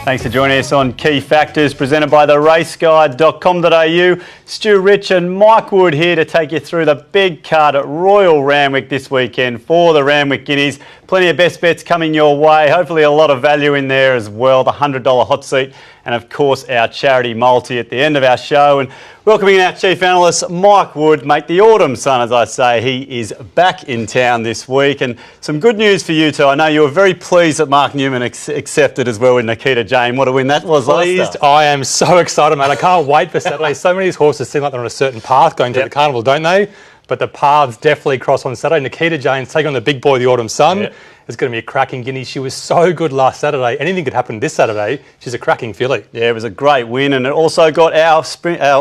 Thanks for joining us on Key Factors, presented by the raceguide.com.au. Stu Rich and Mike Wood here to take you through the big card at Royal Randwick this weekend for the Randwick Guineas. Plenty of best bets coming your way. Hopefully a lot of value in there as well. The $100 hot seat and of course our charity multi at the end of our show. And welcoming our chief analyst, Mike Wood, mate, the autumn sun, as I say. He is back in town this week. And some good news for you two. I know you were very pleased that Mark Newman accepted as well with NAKEETA JANE. What a win that was last time. I am so excited, mate. I can't wait for Saturday. So many of these horses seem like they're on a certain path going to the carnival, don't they? But the paths definitely cross on Saturday. NAKEETA JANE's taking on the big boy, the autumn sun. Yeah. It's going to be a cracking guinea. She was so good last Saturday. Anything could happen this Saturday. She's a cracking filly. Yeah, it was a great win, and it also got our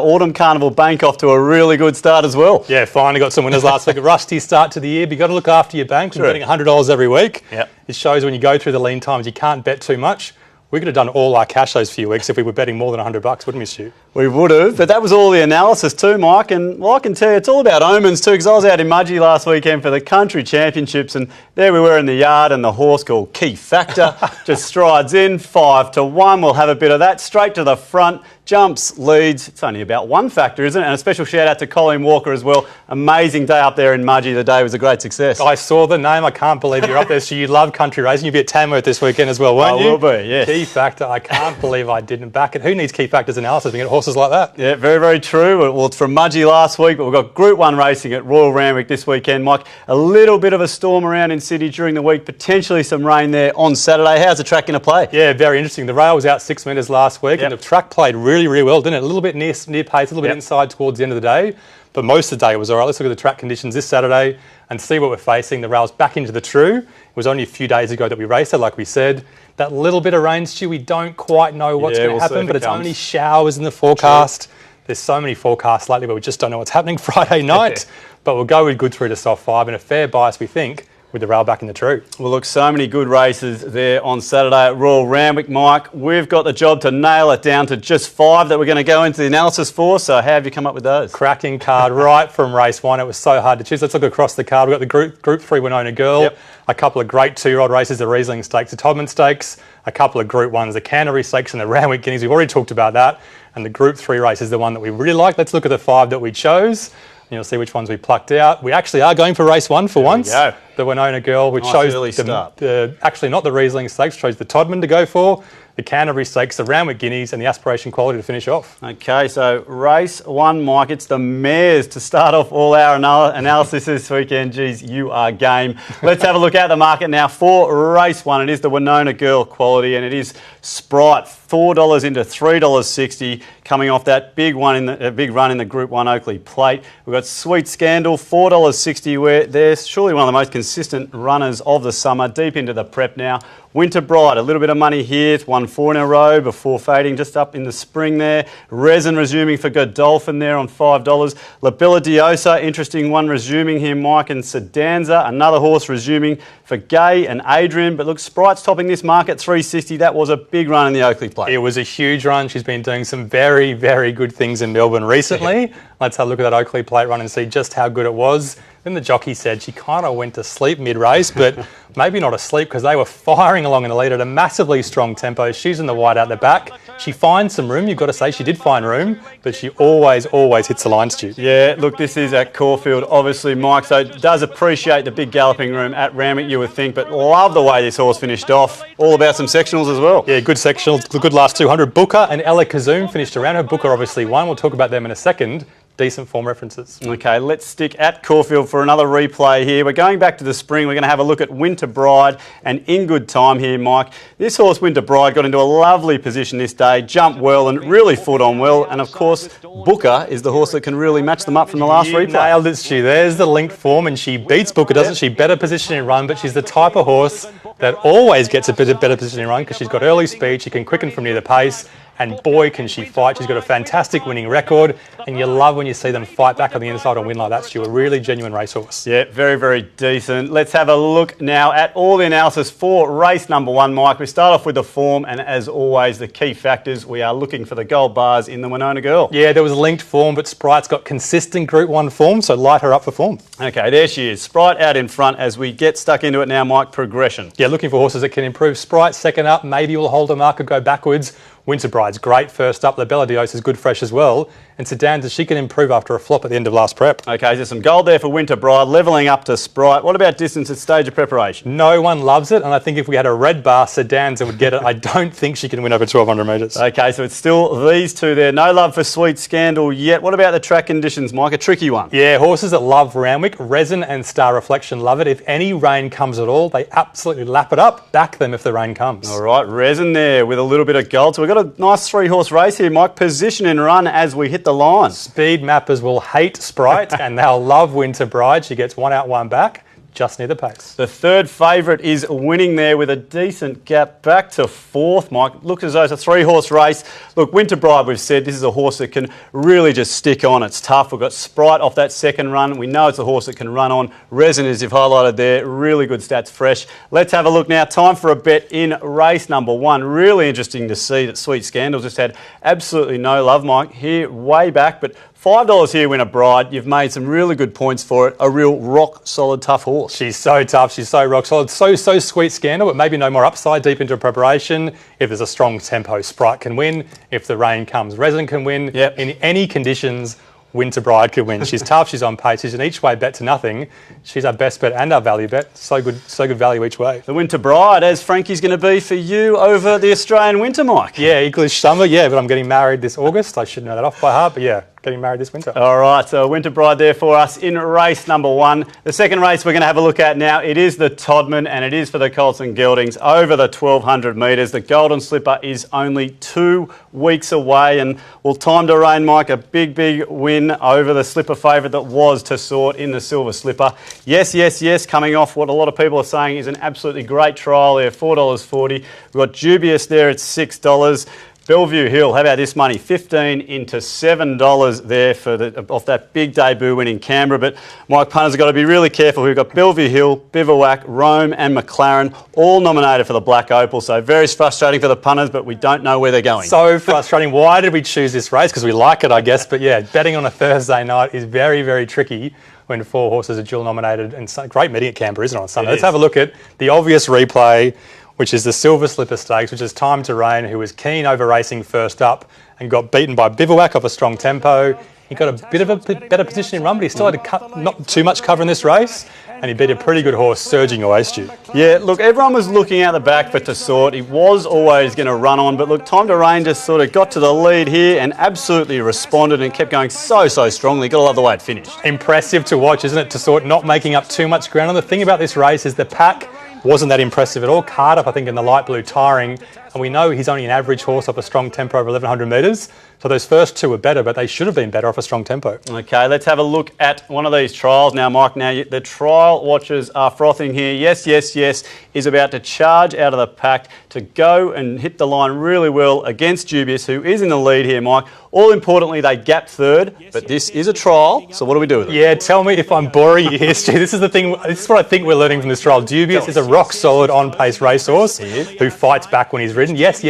autumn carnival bank off to a really good start as well. Yeah, finally got some winners last week. A rusty start to the year, but you've got to look after your bank. We're betting $100 every week. Yep. It shows when you go through the lean times, you can't bet too much. We could have done all our cash those few weeks if we were betting more than $100, wouldn't we, Stu? We would have, but that was all the analysis too, Mike. And well, I can tell you, it's all about omens too, because I was out in Mudgee last weekend for the country championships, and there we were in the yard, and the horse called Key Factor just strides in 5-1. We'll have a bit of that straight to the front. Jumps, leads. It's only about one factor, isn't it? And a special shout out to Colleen Walker as well. Amazing day up there in Mudgee. The day was a great success. I saw the name. I can't believe you're up there. So you love country racing. You'll be at Tamworth this weekend as well, won't you? I will be, yes. Key Factor. I can't believe I didn't back it. Who needs Key Factor's analysis? We get horses like that. Yeah, very, very true. Well, it's from Mudgee last week, but we've got Group 1 racing at Royal Randwick this weekend, Mike. A little bit of a storm around in Sydney during the week. Potentially some rain there on Saturday. How's the track going to play? Yeah, very interesting. The rail was out 6 metres last week, and the track played really, really well, didn't it? A little bit near pace, a little bit inside towards the end of the day, but most of the day was all right. Let's look at the track conditions this Saturday and see what we're facing. The rail's back into the true. It was only a few days ago that we raced it, like we said. That little bit of rain, Stu, we don't quite know what's going to happen, but it's only showers in the forecast. True. There's so many forecasts lately, but we just don't know what's happening Friday night. But we'll go with good 3 to soft 5 and a fair bias, we think, with the rail back in the true. Well, look, so many good races there on Saturday at Royal Randwick, Mike. We've got the job to nail it down to just 5 that we're going to go into the analysis for. So how have you come up with those? Cracking card right from race 1. It was so hard to choose. Let's look across the card. We've got the Group 3 Winona Girl, a couple of great 2-year-old races, the Riesling Stakes, the Todman Stakes, a couple of Group 1s, the Canterbury Stakes and the Randwick Guineas. We've already talked about that. And the Group 3 race is the one that we really like. Let's look at the 5 that we chose. And you'll see which ones we plucked out. We actually are going for race 1 for once. Go. The Winona Girl, which nice shows actually not the Riesling Stakes, chose the Todman to go for, the Canterbury Stakes, the Randwick Guineas, and the Aspiration Quality to finish off. Okay, so race 1, Mike. It's the mares to start off all our analysis this weekend. Geez, you are game. Let's have a look at the market now for race 1. It is the Winona Girl Quality, and it is Sprite, $4 into $3.60, coming off that big run in the Group 1 Oakley Plate. We've got Sweet Scandal, $4.60, where they're surely one of the most consistent runners of the summer, deep into the prep now. Winter Bride, a little bit of money here. It's won 4 in a row before fading just up in the spring there. Resin resuming for Godolphin there on $5. La Bella Diosa, interesting one resuming here, Mike, and Sedanza, another horse resuming for Gay and Adrian. But look, Sprite's topping this market, $3.60. That was a big run in the Oakley Plate. It was a huge run. She's been doing some very, very good things in Melbourne recently. Let's have a look at that Oakley Plate run and see just how good it was. Then the jockey said she kind of went to sleep mid-race, but maybe not asleep because they were firing along in the lead at a massively strong tempo. She's in the white out the back. She finds some room. You've got to say she did find room, but she always hits the line, Stu. Yeah, look, this is at Caulfield, obviously, Mike, so does appreciate the big galloping room at Randwick, you would think, but love the way this horse finished off. All about some sectionals as well. Yeah, good sectionals, good last 200. Booker and Ella Kazoom finished around her. Booker obviously won. We'll talk about them in a second. Decent form references. Okay, let's stick at Caulfield for another replay here. We're going back to the spring. We're going to have a look at Winter Bride and In Good Time here, Mike. This horse, Winter Bride, got into a lovely position this day, jumped well and really fought on well. And of course, Booker is the horse that can really match them up from the last replay. Nailed it, Stu. There's the linked form, and she beats Booker, doesn't she? Better position in run, but she's the type of horse that always gets a better position in run because she's got early speed. She can quicken from near the pace. And boy, can she fight. She's got a fantastic winning record. And you love when you see them fight back on the inside and win like that. She's a really genuine racehorse. Yeah, very, very decent. Let's have a look now at all the analysis for race number 1, Mike. We start off with the form and, as always, the key factors. We are looking for the gold bars in the Winona Girl. Yeah, there was linked form, but Sprite's got consistent Group 1 form, so light her up for form. Okay, there she is. Sprite out in front as we get stuck into it now, Mike. Progression. Yeah, looking for horses that can improve. Sprite second up, maybe will hold a mark or go backwards. Winter Bride's great first up. La Bella Dios is good fresh as well. And Sedan, she can improve after a flop at the end of last prep. Okay, there's some gold there for Winter Bride, levelling up to Sprite. What about distance at stage of preparation? No one loves it, and I think if we had a red bar, Sedanza would get it. I don't think she can win over 1,200 metres. Okay, so it's still these two there. No love for Sweet Scandal yet. What about the track conditions, Mike? A tricky one. Yeah, horses that love Randwick, Resin and Star Reflection love it. If any rain comes at all, they absolutely lap it up. Back them if the rain comes. All right, Resin there with a little bit of gold. So we've got a nice 3-horse race here, Mike. Position and run as we hit the line. Speed mappers will hate Sprite and they'll love Winter Bride. She gets 1 out, 1 back. Just near the pace. The third favourite is winning there with a decent gap back to 4th, Mike. Looks as though it's a 3-horse race. Look, Winter Bride, we've said, this is a horse that can really just stick on. It's tough. We've got Sprite off that second run. We know it's a horse that can run on. Resin, as you've highlighted there, really good stats, fresh. Let's have a look now. Time for a bet in race number 1. Really interesting to see that Sweet Scandal just had absolutely no love, Mike, here way back, but $5 here, Winter Bride. You've made some really good points for it. A real rock-solid, tough horse. She's so tough. She's so rock-solid. So Sweet Scandal, but maybe no more upside deep into preparation. If there's a strong tempo, Sprite can win. If the rain comes, Resin can win. Yep. In any conditions, Winter Bride could win. She's tough. She's on pace. She's an each-way bet to nothing. She's our best bet and our value bet. So good value each way. The Winter Bride, as Frankie's going to be for you over the Australian winter, Mike. Yeah, English summer. Yeah, but I'm getting married this August. I should know that off by heart, but yeah. Getting married this winter. All right, so Winter Bride there for us in race number 1. The second race we're going to have a look at now, it is the Todman and it is for the Colts and Geldings over the 1,200 metres. The Golden Slipper is only 2 weeks away and will Time to Reign, Mike, a big win over the slipper favourite that was to sort in the Silver Slipper. Yes, coming off what a lot of people are saying is an absolutely great trial there, $4.40. We've got Dubious there at $6. Bellevue Hill, how about this money? 15 into $7 there for off that big debut win in Canberra. But Mike, punters have got to be really careful. We've got Bellevue Hill, Bivouac, Rome and McLaren all nominated for the Black Opal. So very frustrating for the punters, but we don't know where they're going. So frustrating. Why did we choose this race? Because we like it, I guess. But yeah, betting on a Thursday night is very, very tricky when 4 horses are dual nominated. And great meeting at Canberra, isn't it, on Sunday? Let's have a look at the obvious replay, which is the Silver Slipper Stakes, which is Time to Reign, who was keen over racing first up and got beaten by Bivouac off a strong tempo. He got a bit of a better position in run, but he still had to not too much cover in this race, and he beat a pretty good horse, Surging Away Stu. Yeah, look, everyone was looking out the back for Tessort. He was always going to run on, but look, Time to Reign just sort of got to the lead here and absolutely responded and kept going so strongly. Got to love the way it finished. Impressive to watch, isn't it? Tessort not making up too much ground. And the thing about this race is the pack wasn't that impressive at all. Cardiff, I think, in the light blue tiring, and we know he's only an average horse off a strong tempo over 1,100 metres. So those first 2 were better, but they should have been better off a strong tempo. Okay, let's have a look at one of these trials now, Mike. Now, the trial watchers are frothing here. Yes, is about to charge out of the pack to go and hit the line really well against Dubious, who is in the lead here, Mike. All importantly, they gap third, but this is a trial, so what do we do with it? Yeah, tell me if I'm boring you here, Stu. This is the thing. This is what I think we're learning from this trial. Dubious is a rock-solid on-pace racehorse who fights back when he's ridden. Yes,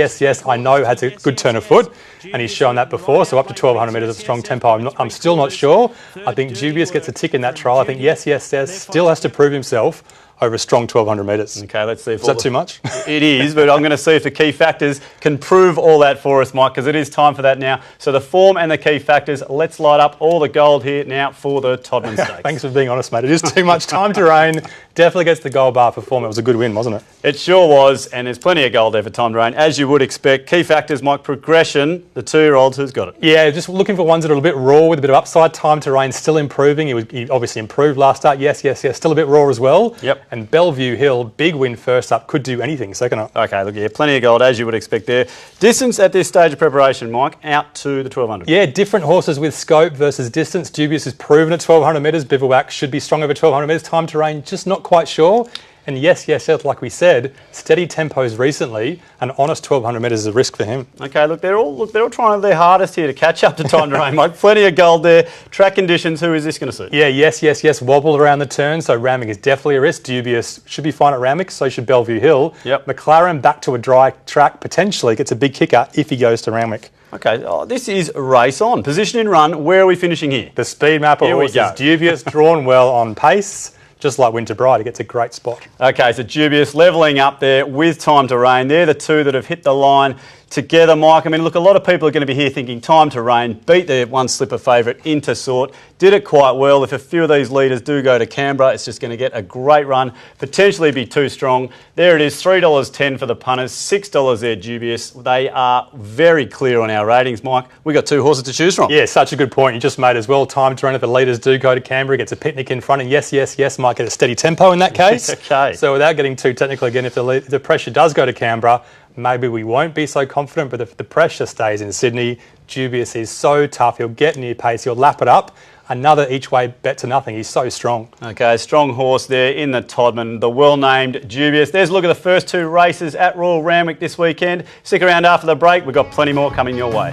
I know has a good turn of foot, and he's shown that before, so up to 1,200 metres of strong tempo. I'm still not sure. I think Dubious gets a tick in that trial. I think yes, still has to prove himself over a strong 1,200 metres. Okay, let's see. Is that too much? It is, but I'm going to see if the key factors can prove all that for us, Mike, because it is time for that now. So the form and the key factors, let's light up all the gold here now for the Todman Stakes. Thanks for being honest, mate. It is too much. Time to Reign definitely gets the gold bar for form. It was a good win, wasn't it? It sure was, and there's plenty of gold there for Time to Reign, as you would expect. Key factors, Mike, progression, the 2-year-olds, who's got it? Yeah, just looking for ones that are a bit raw with a bit of upside. Time to Reign still improving. He obviously improved last start. Yes, still a bit raw as well. Yep. And Bellevue Hill, big win first up, could do anything second up. Okay, look, yeah, plenty of gold, as you would expect there. Distance at this stage of preparation, Mike, out to the 1,200. Yeah, different horses with scope versus distance. Dubious is proven at 1,200 metres. Bivouac should be strong over 1,200 metres. Time to Reign, just not quite sure. And yes, like we said, steady tempos recently, an honest 1,200 metres is a risk for him. Okay, they're all trying their hardest here to catch up to Time to Rain, Mike. Plenty of gold there. Track conditions, who is this going to suit? Yeah, yes. Wobble around the turn, so Randwick is definitely a risk. Dubious should be fine at Randwick, so should Bellevue Hill. Yep. McLaren back to a dry track, potentially gets a big kicker if he goes to Randwick. Okay, this is race on. Position in run, where are we finishing here? The speed map of horses, Dubious, drawn well on pace. Just like Winter Bride, he gets a great spot. Okay, so Dubious levelling up there with Time to Rain. They're the two that have hit the line together, Mike. I mean, look, a lot of people are going to be here thinking Time to Rain beat their one slipper favourite into Sort. Did it quite well. If a few of these leaders do go to Canberra, it's just going to get a great run, potentially be too strong. There it is, $3.10 for the punters, $6 there, Dubious. They are very clear on our ratings, Mike. We've got two horses to choose from. Yeah, such a good point you just made as well. Time to Rain, if the leaders do go to Canberra, gets a picnic in front, and yes, might get a steady tempo in that case. Okay. So without getting too technical again, if the pressure does go to Canberra, maybe we won't be so confident, but if the pressure stays in Sydney, Dubious is so tough. He'll get near pace, he'll lap it up. Another each way bet to nothing. He's so strong. Okay, strong horse there in the Todman, the well-named Dubious. There's a look at the first two races at Royal Randwick this weekend. Stick around after the break. We've got plenty more coming your way.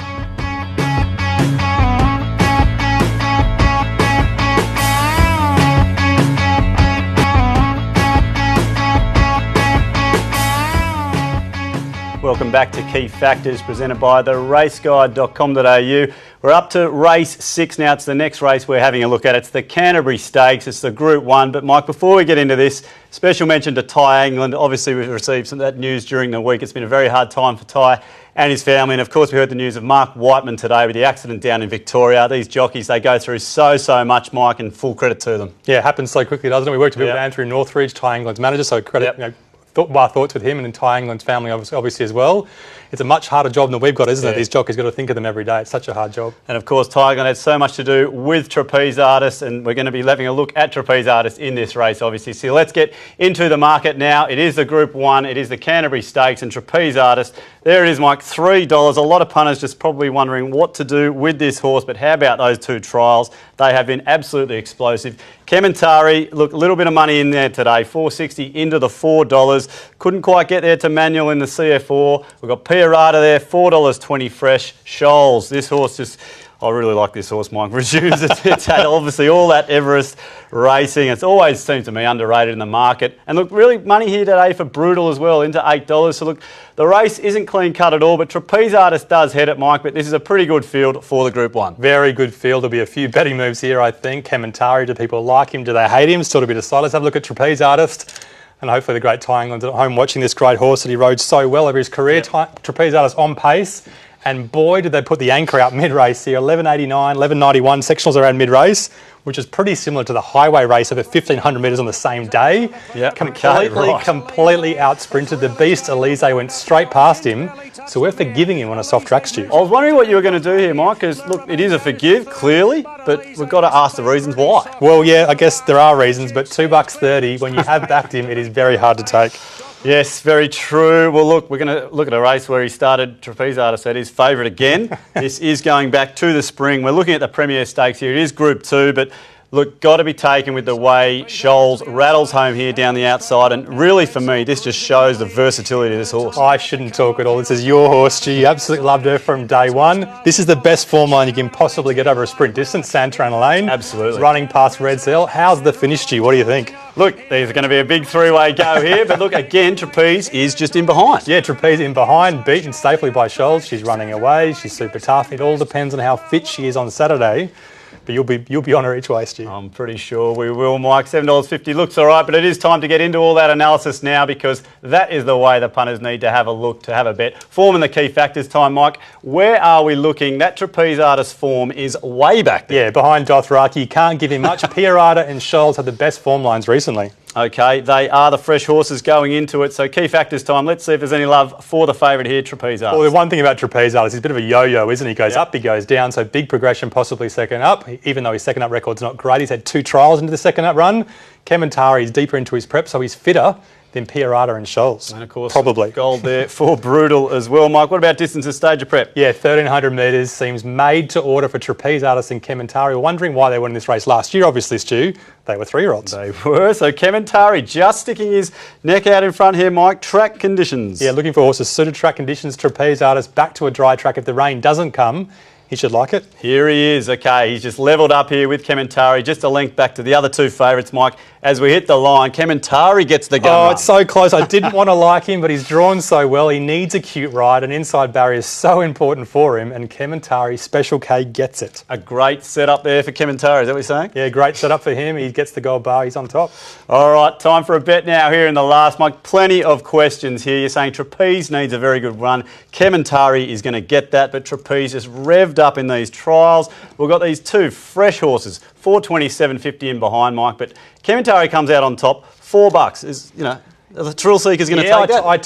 Welcome back to Key Factors, presented by the raceguide.com.au. We're up to race 6 now. It's the next race we're having a look at. It's the Canterbury Stakes. It's the Group 1. But, Mike, before we get into this, special mention to Ty England. Obviously, we've received some of that news during the week. It's been a very hard time for Ty and his family. And, of course, we heard the news of Mark Whiteman today with the accident down in Victoria. These jockeys, they go through so much, Mike, and full credit to them. Yeah, it happens so quickly, doesn't it? We worked a bit with Andrew Northridge, Ty England's manager, so credit, thoughts with him and Ty England's family obviously as well. It's a much harder job than we've got, isn't it? These jockeys got to think of them every day. It's such a hard job. And of course, Ty England had so much to do with Trapeze Artist, and we're going to be having a look at Trapeze Artist in this race, obviously. So let's get into the market now. It is the Group 1. It is the Canterbury Stakes, and Trapeze Artist, there it is, Mike, $3. A lot of punters just probably wondering what to do with this horse, but how about those two trials? They have been absolutely explosive. Kementari, look, a little bit of money in there today, $4.60 into the $4. Couldn't quite get there to Manual in the CF4. We've got Piarata there, $4.20 fresh. Shoals, this horse just... I really like this horse, Mike. Resumes it's had obviously all that Everest racing. It's always seemed to me underrated in the market. And look, really money here today for Brutal as well, into $8. So look, the race isn't clean cut at all, but Trapeze Artist does head it, Mike. But this is a pretty good field for the Group 1. Very good field. There'll be a few betting moves here, I think. Kementari, do people like him? Do they hate him? Still to be decided. Let's have a look at Trapeze Artist. And hopefully the great Ty England's at home watching this great horse that he rode so well over his career. Trapeze Artist on pace. And boy, did they put the anchor out mid-race here. 11.89, 11.91 sectionals around mid-race, which is pretty similar to the highway race over 1,500 metres on the same day. Completely out-sprinted. The beast, Elise, went straight past him. So we're forgiving him on a soft track, Stu. I was wondering what you were going to do here, Mike, because, look, it is a forgive, clearly, but we've got to ask the reasons why. Well, yeah, I guess there are reasons, but $2.30, when you have backed him, it is very hard to take. Yes, very true. Well, look, we're going to look at a race where he started, Trapeze Artist at his favourite again. This is going back to the spring. We're looking at the Premier Stakes here. It is Group 2, but look, got to be taken with the way Shoals rattles home here down the outside. And really, for me, this just shows the versatility of this horse. I shouldn't talk at all. This is your horse, Stu. You absolutely loved her from day one. This is the best form line you can possibly get over a sprint distance, Santaran Lane. Absolutely. Running past Red Cell. How's the finish, Stu? What do you think? Look, there's going to be a big three-way go here, but look, again, Trapeze is just in behind. Yeah, Trapeze in behind, beaten safely by Shoals. She's running away. She's super tough. It all depends on how fit she is on Saturday. But you'll be on her each way, Stu. I'm pretty sure we will, Mike. $7.50 looks all right, but it is time to get into all that analysis now, because that is the way the punters need to have a look, to have a bet. Form in the Key Factors time, Mike. Where are we looking? That Trapeze Artist form is way back there. Yeah, behind Dothraki. You can't give him much. Piarata and Shoals had the best form lines recently. Okay, they are the fresh horses going into it. So Key Factors time. Let's see if there's any love for the favourite here, Trapeze Artist. Well, the one thing about Trapeze Artist, he's a bit of a yo-yo, isn't he? He goes up, he goes down. So big progression, possibly second up. Even though his second up record's not great, he's had 2 trials into the second up run. Kementari is deeper into his prep, so he's fitter than Piarata and Scholes. And of course, probably gold there for Brutal as well. Mike, what about distances, stage of prep? Yeah, 1,300 metres seems made to order for Trapeze Artists and Kementari. We're wondering why they won this race last year, obviously, Stu. They were 3-year-olds. They were. So Kementari just sticking his neck out in front here, Mike. Track conditions. Yeah, looking for horses suited track conditions. Trapeze Artists back to a dry track. If the rain doesn't come, he should like it. Here he is. Okay, he's just levelled up here with Kementari. Just a length back to the other two favourites, Mike. As we hit the line, Kementari gets the gun run. It's so close. I didn't want to like him, but he's drawn so well. He needs a cute ride. An inside barrier is so important for him, and Kementari, Special K, gets it. A great setup there for Kementari, is that what you're saying? Yeah, great setup for him. He gets the gold bar. He's on top. All right, time for a bet now here in the last, Mike. Plenty of questions here. You're saying Trapeze needs a very good run. Kementari is going to get that, but Trapeze just revved up in these trials. We've got these two fresh horses, 427.50 in behind, Mike, but Kementari comes out on top. $4 is, you know, the thrill seeker's going to take that. I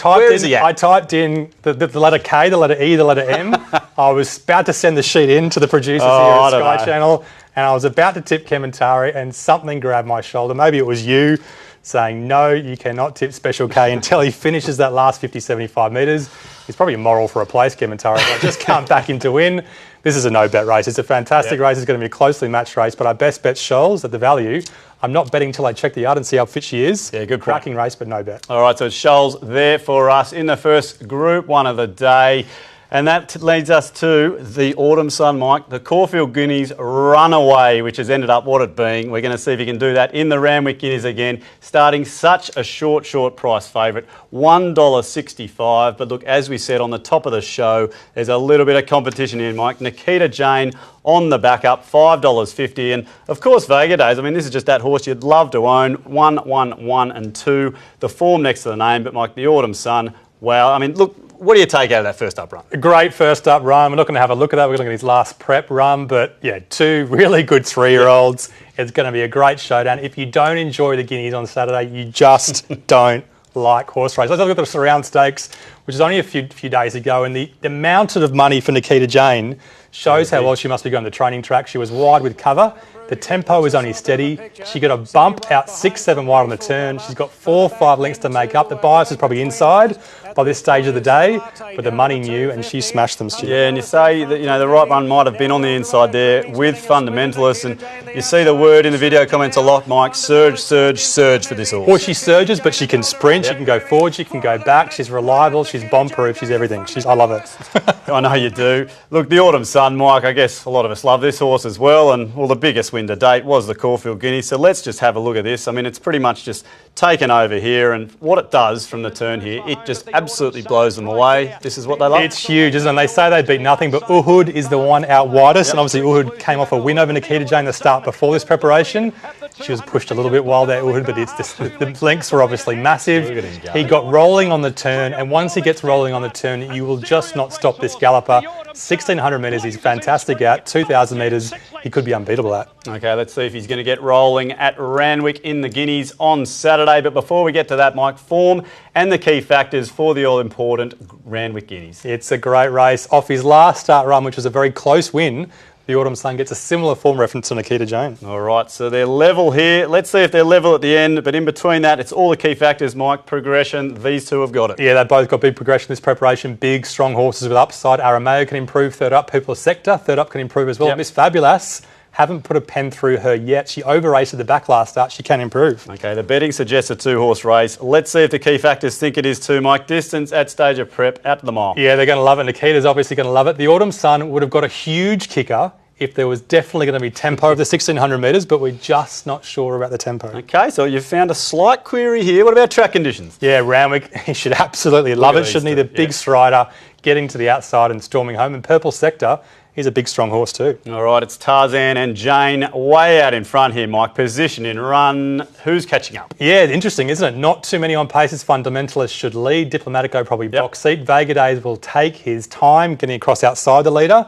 typed in the letter K, the letter E, the letter M. I was about to send the sheet in to the producers here at Sky Channel, and I was about to tip Kementari, and something grabbed my shoulder. Maybe it was you saying, no, you cannot tip Special K until he finishes that last 50, 75 metres. He's probably moral for a place, Kementari. I just can't back him to win. This is a no-bet race. It's a fantastic race. It's going to be a closely matched race, but our best bet Scholes at the value. I'm not betting until I check the yard and see how fit she is. Yeah, good cracking race, but no bet. All right, so Scholes there for us in the first Group 1 of the day. And that leads us to the Autumn Sun, Mike, the Caulfield Guineas Runaway, which has ended up what it being. We're going to see if he can do that in the Randwick Guineas again, starting such a short price favourite, $1.65. But look, as we said on the top of the show, there's a little bit of competition here, Mike. NAKEETA Jane on the backup, $5.50. And of course, Vega Days, I mean, this is just that horse you'd love to own, 1, 1, 1 and 2. The form next to the name, but Mike, the Autumn Sun, wow. I mean, look, what do you take out of that first up run? A great first up run. We're not going to have a look at that. We're going to look at his last prep run. But yeah, two really good 3-year-olds. It's going to be a great showdown. If you don't enjoy the Guineas on Saturday, you just don't like horse race. Let's look at the Surround Stakes, which is only a few days ago. And the amount of money for NAKEETA Jane shows how well she must be going to the training track. She was wide with cover. The tempo was only steady. She got a bump out 6-7 wide on the turn. She's got 4-5 lengths to make up. The bias is probably inside by this stage of the day, but the money knew, and she smashed them, Stu. Yeah, and you say that, you know, the right one might have been on the inside there with Fundamentalists, and you see the word in the video comments a lot, Mike, surge, surge, surge for this horse. Well, she surges, but she can sprint, she can go forward, she can go back, she's reliable, she's bomb-proof, she's everything. I love her. I know you do. Look, the Autumn Sun, Mike, I guess a lot of us love this horse as well, and well, the biggest win to date was the Caulfield Guineas, so let's just have a look at this. I mean, it's pretty much just taken over here, and what it does from the turn here, it just absolutely blows them away. This is what they love. It's huge, isn't it? They say they beat nothing, but Uhud is the one out widest, and obviously Uhud came off a win over NAKEETA Jane the start before this preparation. She was pushed a little bit wild there, Uhud, but the lengths were obviously massive. He got rolling on the turn, and once he gets rolling on the turn, you will just not stop this galloper. 1,600 metres, he's fantastic at. 2,000 metres, he could be unbeatable at. Okay, let's see if he's going to get rolling at Randwick in the Guineas on Saturday. But before we get to that, Mike, form and the key factors for the all-important Randwick Guineas. It's a great race. Off his last start run, which was a very close win, the Autumn Sun gets a similar form reference to NAKEETA Jane. All right, so they're level here. Let's see if they're level at the end, but in between that, it's all the key factors, Mike. Progression, these two have got it. Yeah, they've both got big progression this preparation. Big, strong horses with upside. Arameo can improve third up. People Sector, third up can improve as well. Yep. Miss Fabulous, haven't put a pen through her yet. She over-raced at the back last start. She can improve. Okay, the betting suggests a 2-horse race. Let's see if the key factors think it is too, Mike. Distance at stage of prep at the mile. Yeah, they're going to love it. NAKEETA's obviously going to love it. The Autumn Sun would have got a huge kicker if there was definitely going to be tempo of the 1,600 metres, but we're just not sure about the tempo. Okay, so you've found a slight query here. What about track conditions? Yeah, Randwick, he should absolutely love it, shouldn't he? The big strider getting to the outside and storming home. And Purple Sector, he's a big, strong horse too. All right, it's Tarzan and Jane way out in front here, Mike. Position in run. Who's catching up? Yeah, interesting, isn't it? Not too many on paces. Fundamentalist should lead. Diplomatico probably box seat. Vega Days will take his time getting across outside the leader.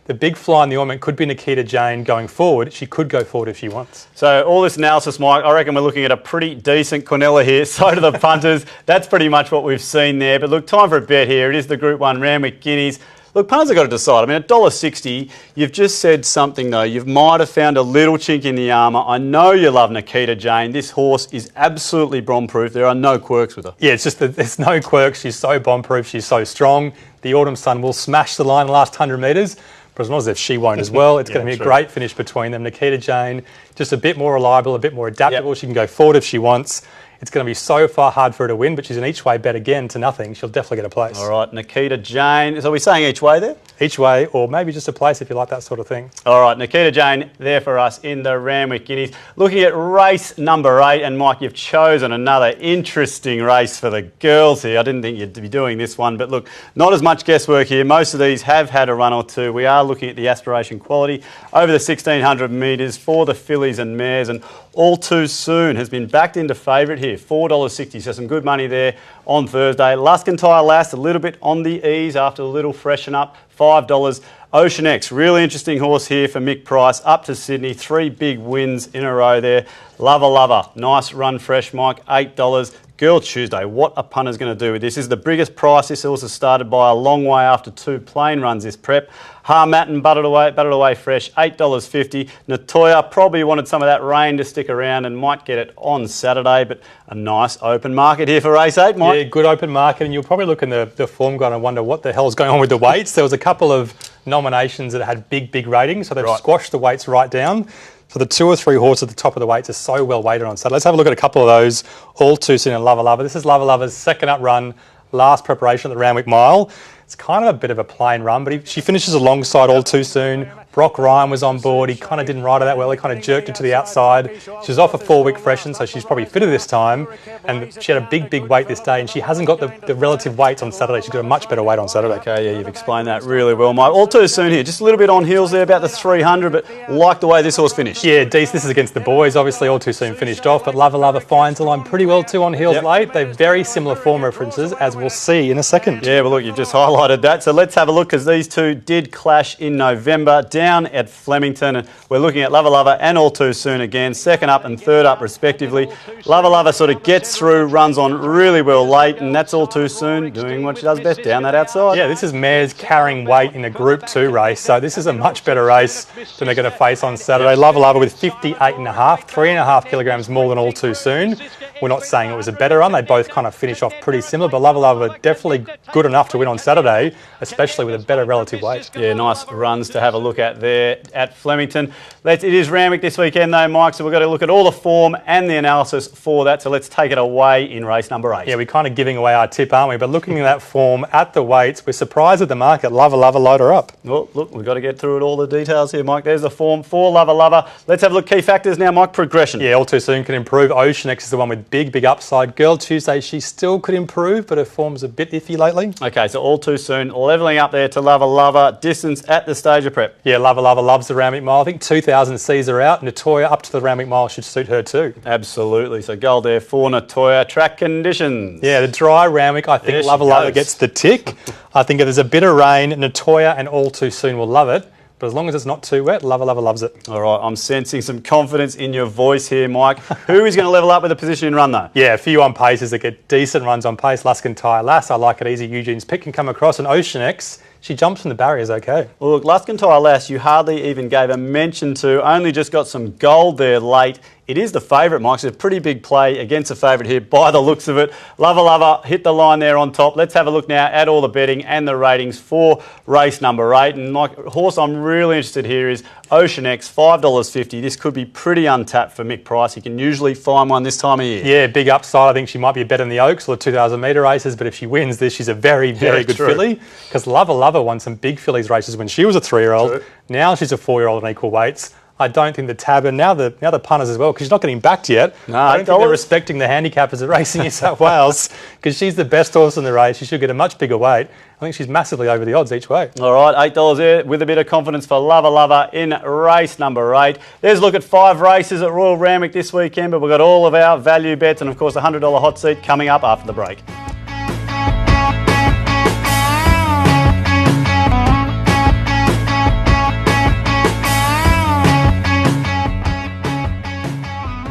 The big fly in the ointment could be NAKEETA Jane going forward. She could go forward if she wants. So all this analysis, Mike, I reckon we're looking at a pretty decent Quinella here. So do the punters. That's pretty much what we've seen there. But look, time for a bet here. It is the Group 1 Randwick Guineas. Look, punters have got to decide. I mean, $1.60, you've just said something, though. You might have found a little chink in the armour. I know you love NAKEETA JANE. This horse is absolutely bomb-proof. There are no quirks with her. Yeah, it's just that there's no quirks. She's so bomb-proof. She's so strong. The Autumn Sun will smash the line the last 100 metres. But it's not as if she won't as well. It's going to be a great finish between them. NAKEETA JANE, just a bit more reliable, a bit more adaptable. She can go forward if she wants. It's going to be so far hard for her to win, but she's an each way bet again to nothing. She'll definitely get a place. All right, NAKEETA JANE. So are we saying each way there? Each way, or maybe just a place if you like that sort of thing. All right, NAKEETA JANE there for us in the Randwick Guineas. Looking at race number 8, and Mike, you've chosen another interesting race for the girls here. I didn't think you'd be doing this one, but look, not as much guesswork here. Most of these have had a run or two. We are looking at the aspiration quality over the 1,600 metres for the fillies and mares, and All Too Soon has been backed into favourite here, $4.60, so some good money there on Thursday. Luscantire Last, a little bit on the ease after a little freshen up, $5. Ocean X, really interesting horse here for Mick Price, up to Sydney, 3 big wins in a row there. Lover, nice run fresh, Mike, $8. Girl Tuesday, what a punter's going to do with this. This is the biggest price. This horse has started by a long way after 2 plain runs this prep. Harmattan battled away fresh, $8.50. Natoya probably wanted some of that rain to stick around and might get it on Saturday, but a nice open market here for race 8, Mike. Yeah, good open market, and you'll probably look in the form guide and wonder what the hell's going on with the weights. There was a couple of nominations that had big ratings, so they've squashed the weights right down. So the 2 or 3 horses at the top of the weights are so well weighted on. So let's have a look at a couple of those. All Too Soon and Lover. This is Lover's second up run, last preparation at the Randwick Mile. It's kind of a bit of a plain run, but she finishes alongside All Too Soon. Brock Ryan was on board. He kind of didn't ride her that well. He kind of jerked it to the outside. She was off a 4-week freshen, so she's probably fitter this time. And she had a big weight this day, and she hasn't got the relative weights on Saturday. She's got a much better weight on Saturday. Okay, yeah, you've explained that really well, Mike. All Too Soon here. Just a little bit on heels there, about the 300, but like the way this horse finished. Yeah, Deese, this is against the boys. Obviously, All Too Soon finished off, but Lover finds the line pretty well too on heels late. They're very similar form references, as we'll see in a second. Yeah, well, look, you've just highlighted that. So let's have a look, because these two did clash in November down at Flemington, and we're looking at Lover and All Too Soon again, second up and third up respectively. Lover sort of gets through, runs on really well late, and that's All Too Soon doing what she does best, down that outside. Yeah, this is mares carrying weight in a Group 2 race, so this is a much better race than they're going to face on Saturday. Lover with 58.5, 3.5 kilograms more than All Too Soon. We're not saying it was a better run. They both kind of finish off pretty similar, but Lover definitely good enough to win on Saturday, especially with a better relative weight. Yeah, nice runs to have a look at there at Flemington. It is Randwick this weekend though, Mike, so we've got to look at all the form and the analysis for that, so let's take it away in race number 8. Yeah, we're kind of giving away our tip, aren't we? But looking at that form at the weights, we're surprised at the market. Lover, load her up. Well, look, we've got to get through it all the details here, Mike. There's the form for Lover. Let's have a look. Key factors now, Mike. Progression. Yeah, All Too Soon can improve. Ocean X is the one with big upside. Girl Tuesday, she still could improve, but her form's a bit iffy lately. Okay, so All Too Soon levelling up there to Lover. Distance at the stage of prep. Yeah, Lover loves the Randwick Mile. I think 2,000 sees her out. Natoya up to the Randwick Mile should suit her too. Absolutely. So gold there for Natoya. Track conditions. Yeah, the dry Randwick, I think Lover gets the tick. I think if there's a bit of rain, Natoya and All Too Soon will love it. But as long as it's not too wet, Lover loves it. All right, I'm sensing some confidence in your voice here, Mike. Who is going to level up with a position in run, though? Yeah, a few on paces that get decent runs on pace. Luscantire Lass, I like it easy. Eugene's Pick can come across. And Ocean X, she jumps from the barriers okay. Well, look, Luscantire Lass, you hardly even gave a mention to. Only just got some gold there late. It is the favourite, Mike. It's a pretty big play against the favourite here by the looks of it. Lover hit the line there on top. Let's have a look now at all the betting and the ratings for race number 8. And Mike, horse I'm really interested here is Ocean X, $5.50. This could be pretty untapped for Mick Price. He can usually find one this time of year. Yeah, big upside. I think she might be better than the Oaks or the 2,000 metre races, but if she wins this, she's a very good filly. Because Lover won some big fillies races when she was a 3-year-old. Now she's a 4-year-old on equal weights. I don't think the tab, and now the punters as well, because she's not getting backed yet. No, I don't think they're respecting the handicappers at Racing New South Wales, because she's the best horse in the race. She should get a much bigger weight. I think she's massively over the odds each way. All right, $8 there with a bit of confidence for Lover in race number 8. There's a look at 5 races at Royal Randwick this weekend, but we've got all of our value bets and, of course, the $100 hot seat coming up after the break.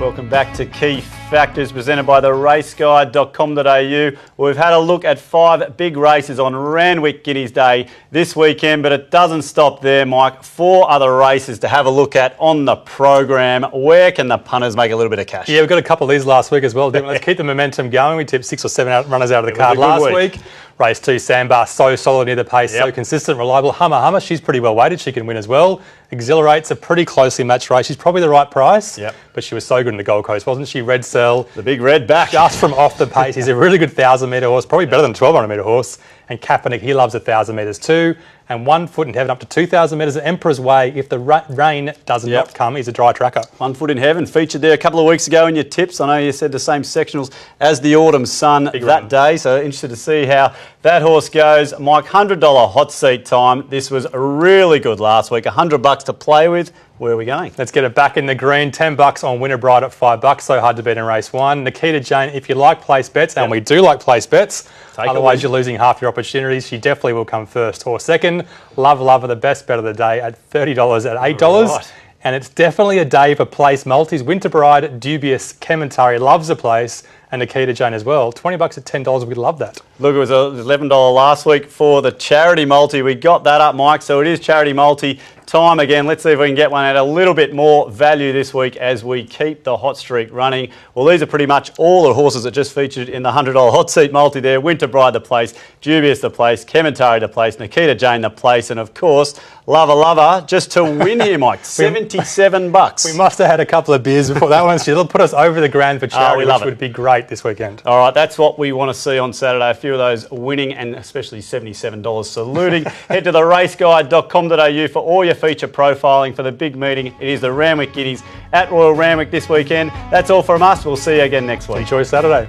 Welcome back to Key factors presented by the raceguide.com.au. We've had a look at 5 big races on Randwick Guineas Day this weekend, but it doesn't stop there, Mike. 4 other races to have a look at on the program. Where can the punters make a little bit of cash? Yeah, we've got a couple of these last week as well. Let's keep the momentum going. We tipped 6 or 7 runners out of the card last week. Race 2, Sandbar, so solid near the pace, so consistent, reliable. Hummer, she's pretty well weighted. She can win as well. Exhilarate's a pretty closely matched race. She's probably the right price, but she was so good in the Gold Coast, wasn't she? Red Cell. The big red back. Just from off the pace. He's a really good 1,000-metre horse, probably better than a 1,200-metre horse. And Kaepernick, he loves 1,000 metres too. And 1 foot in heaven up to 2,000 metres at Emperor's Way. If the rain does not come, he's a dry tracker. 1 foot in heaven, featured there a couple of weeks ago in your tips. I know you said the same sectionals as the Autumn Sun that day, so interested to see how that horse goes. Mike, $100 hot seat time. This was really good last week. $100 to play with. Where are we going? Let's get it back in the green. $10 on Winner Bride at $5. So hard to beat in race 1. NAKEETA JANE, if you like place bets, and we do like place bets, otherwise you're losing half your opportunities. She definitely will come first or second. Love Lover, the best bet of the day at $30 at $8. Right. And it's definitely a day for place multis. Winter Bride, Dubious, Kementari loves the place, and NAKEETA JANE as well. $20 at $10, we'd love that. Look, it was $11 last week for the charity multi. We got that up, Mike, so it is charity multi time again. Let's see if we can get one at a little bit more value this week as we keep the hot streak running. Well, these are pretty much all the horses that just featured in the $100 hot seat multi there. Winter Bride the place, Dubious the place, Kementari the place, NAKEETA JANE the place, and of course, Lover just to win here, Mike. $77. We must have had a couple of beers before that one. She'll put us over the grand for charity, which would be great this weekend. All right, that's what we want to see on Saturday. A few of those winning, and especially $77 saluting. Head to the raceguide.com.au for all your feature profiling for the big meeting. It is the Randwick Guineas at Royal Randwick this weekend. That's all from us. We'll see you again next week. Enjoy Saturday.